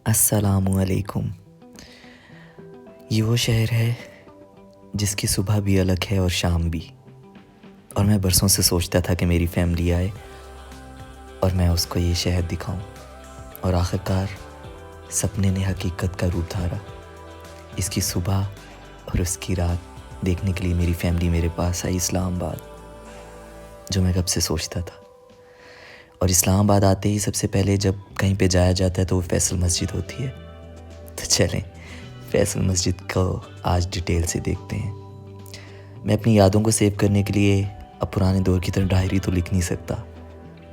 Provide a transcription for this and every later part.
अस्सलामुअलैकुम। ये वो शहर है जिसकी सुबह भी अलग है और शाम भी। और मैं बरसों से सोचता था कि मेरी फैमिली आए और मैं उसको ये शहर दिखाऊं। और आखिरकार सपने ने हकीकत का रूप धारा। इसकी सुबह और उसकी रात देखने के लिए मेरी फैमिली मेरे पास आई इस्लामाबाद, जो मैं कब से सोचता था। और इस्लामाबाद आते ही सबसे पहले जब कहीं पे जाया जाता है तो वो फैसल मस्जिद होती है। तो चलें फैसल मस्जिद को आज डिटेल से देखते हैं। मैं अपनी यादों को सेव करने के लिए अब पुराने दौर की तरह डायरी तो लिख नहीं सकता,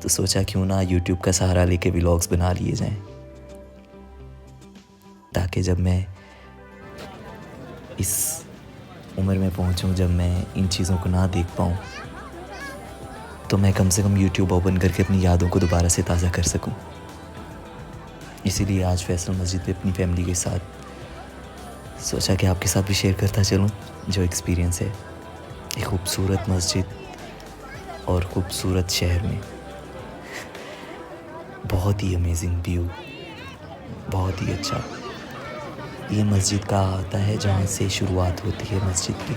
तो सोचा क्यों ना यूट्यूब का सहारा लेके व्लॉग्स बना लिए जाएं, ताकि जब मैं इस उम्र में पहुंचूं जब मैं इन चीज़ों को ना देख पाऊं, तो मैं कम से कम यूट्यूब ओपन करके अपनी यादों को दोबारा से ताज़ा कर सकूं। इसीलिए आज फैसल मस्जिद पे अपनी फैमिली के साथ सोचा कि आपके साथ भी शेयर करता चलूं जो एक्सपीरियंस है एक खूबसूरत मस्जिद और खूबसूरत शहर में। बहुत ही अमेजिंग व्यू, बहुत ही अच्छा। ये मस्जिद का आता है जहाँ से शुरुआत होती है मस्जिद की।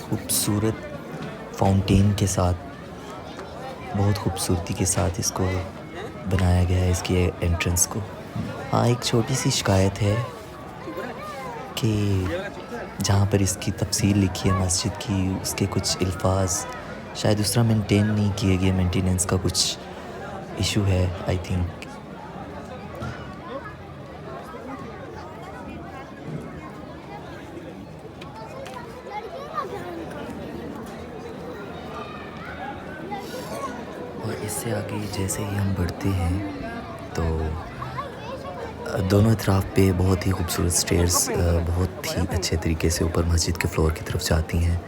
खूबसूरत फाउंटेन के साथ, बहुत खूबसूरती के साथ इसको बनाया गया है, इसके एंट्रेंस को। हाँ, एक छोटी सी शिकायत है कि जहाँ पर इसकी तफसील लिखी है मस्जिद की, उसके कुछ अल्फाज शायद उस तरह मेंटेन नहीं किए गए। मेंटेनेंस का कुछ इशू है आई थिंक। और इससे आगे जैसे ही हम बढ़ते हैं तो दोनों अतराफ़ पे बहुत ही खूबसूरत स्टेयर्स बहुत ही अच्छे तरीके से ऊपर मस्जिद के फ्लोर की तरफ जाती हैं।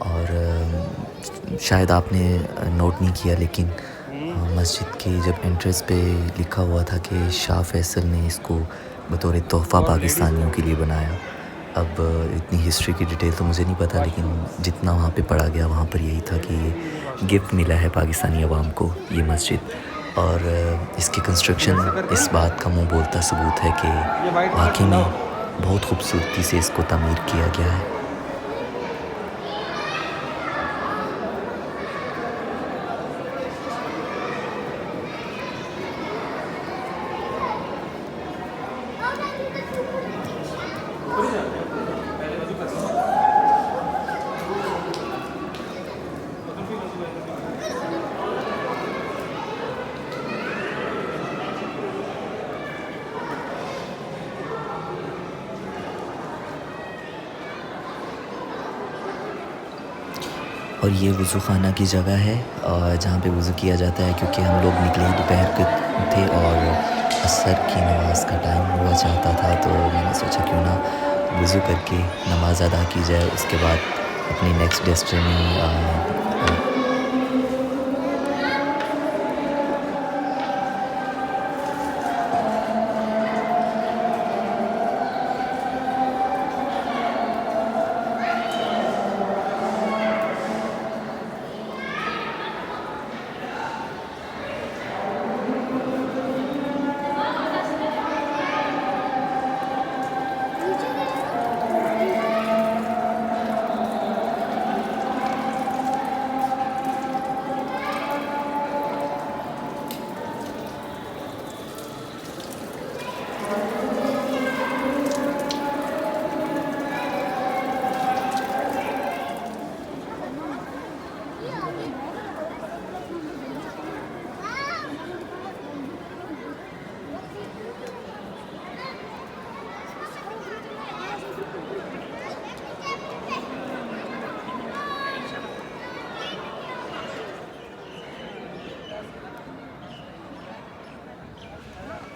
और शायद आपने नोट नहीं किया, लेकिन मस्जिद के जब एंट्रेंस पे लिखा हुआ था कि शाह फैसल ने इसको बतौर तोहफ़ा पाकिस्तानियों के लिए बनाया। अब इतनी हिस्ट्री की डिटेल तो मुझे नहीं पता, लेकिन जितना वहाँ पे पढ़ा गया वहाँ पर यही था कि ये गिफ्ट मिला है पाकिस्तानी अवाम को ये मस्जिद। और इसकी कंस्ट्रक्शन इस बात का मुंह बोलता सबूत है कि वाकई में बहुत खूबसूरती से इसको तामीर किया गया है। और ये वज़ू ख़ाना की जगह है और जहाँ पे वज़ू किया जाता है, क्योंकि हम लोग निकले ही दोपहर के थे और असर की नमाज़ का टाइम हुआ चाहता था। तो मैंने सोचा क्यों ना वज़ू करके नमाज़ अदा की जाए, उसके बाद अपनी नेक्स्ट डेस्टिनी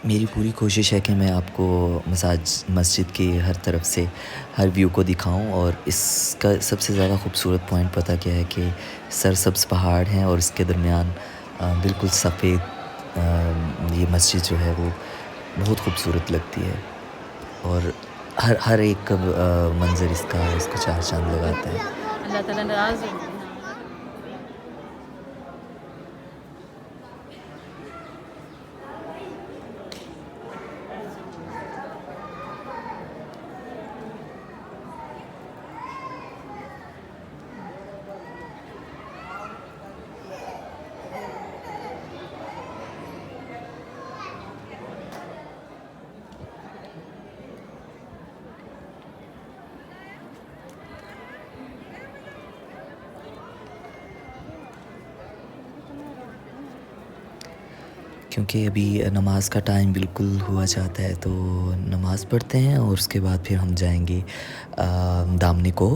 मेरी पूरी कोशिश है कि मैं आपको मस्जिद के हर तरफ से हर व्यू को दिखाऊं। और इसका सबसे ज़्यादा खूबसूरत पॉइंट पता क्या है कि सरसब्ज़ पहाड़ हैं और इसके दरमियान बिल्कुल सफ़ेद ये मस्जिद जो है वो बहुत खूबसूरत लगती है। और हर एक मंज़र इसको चार चाँद लगाता है। अल्लाह ताला नाराज़ हो गए। क्योंकि अभी नमाज़ का टाइम बिल्कुल हुआ चाहता है, तो नमाज़ पढ़ते हैं और उसके बाद फिर हम जाएंगे दामनी को,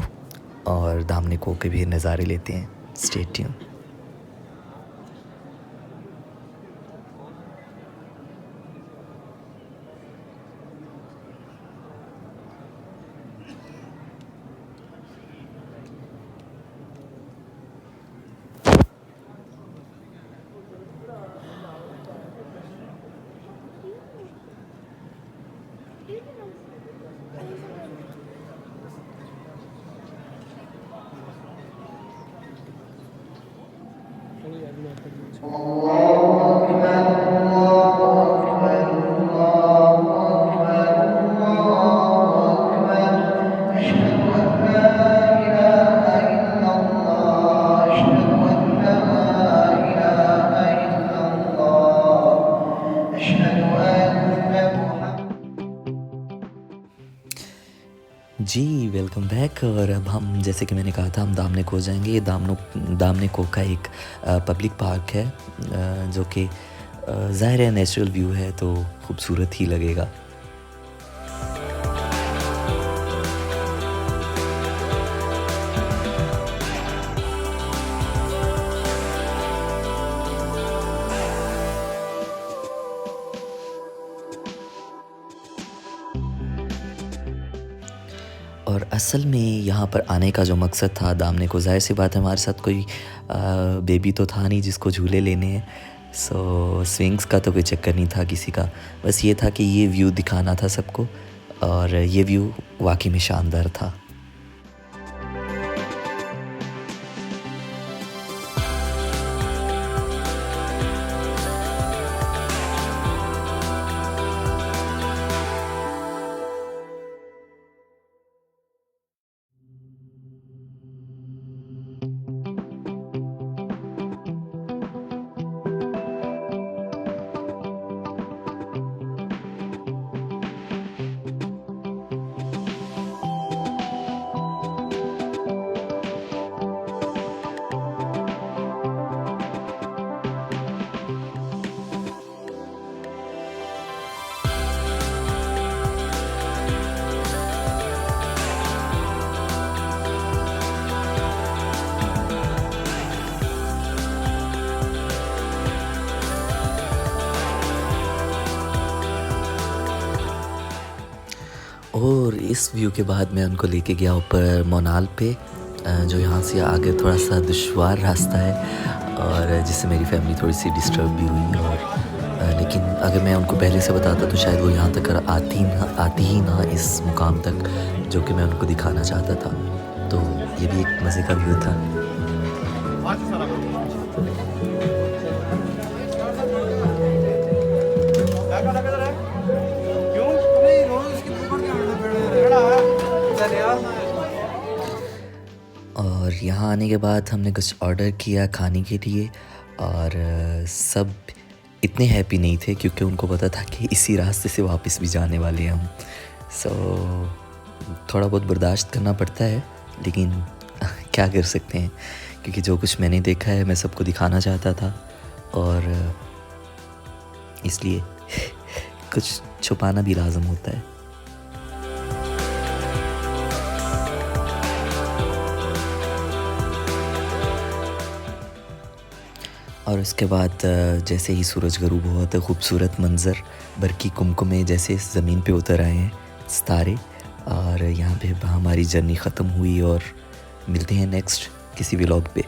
और दामनी को के भी नज़ारे लेते हैं। Stay tuned. जी, वेलकम बैक। और अब हम, जैसे कि मैंने कहा था, हम दामने को जाएंगे। ये दामने को का एक पब्लिक पार्क है, जो कि ज़ाहिर है नेचुरल व्यू है तो खूबसूरत ही लगेगा। और असल में यहाँ पर आने का जो मकसद था दामने को, ज़ाहिर सी बात है हमारे साथ कोई बेबी तो था नहीं जिसको झूले लेने हैं, सो स्विंग्स का तो कोई चक्कर नहीं था किसी का। बस ये था कि ये व्यू दिखाना था सबको, और ये व्यू वाकई में शानदार था। और इस व्यू के बाद मैं उनको लेके गया ऊपर मोनाल पे, जो यहाँ से आगे थोड़ा सा दुश्वार रास्ता है, और जिससे मेरी फैमिली थोड़ी सी डिस्टर्ब भी हुई। और लेकिन अगर मैं उनको पहले से बताता तो शायद वो यहाँ तक आती ही ना इस मुकाम तक, जो कि मैं उनको दिखाना चाहता था। तो ये भी एक मज़े का व्यू था। और यहाँ आने के बाद हमने कुछ ऑर्डर किया खाने के लिए, और सब इतने हैप्पी नहीं थे क्योंकि उनको पता था कि इसी रास्ते से वापस भी जाने वाले हैं हम। सो थोड़ा बहुत बर्दाश्त करना पड़ता है, लेकिन क्या कर सकते हैं, क्योंकि जो कुछ मैंने देखा है मैं सबको दिखाना चाहता था, और इसलिए कुछ छुपाना भी लाज़िम होता है। और उसके बाद जैसे ही सूरज गरूब हुआ तो खूबसूरत मंज़र, बरकी कुमकुमे जैसे ज़मीन पे उतर आए हैं सितारे। और यहाँ पे हमारी जर्नी ख़त्म हुई, और मिलते हैं नेक्स्ट किसी व्लॉग पे।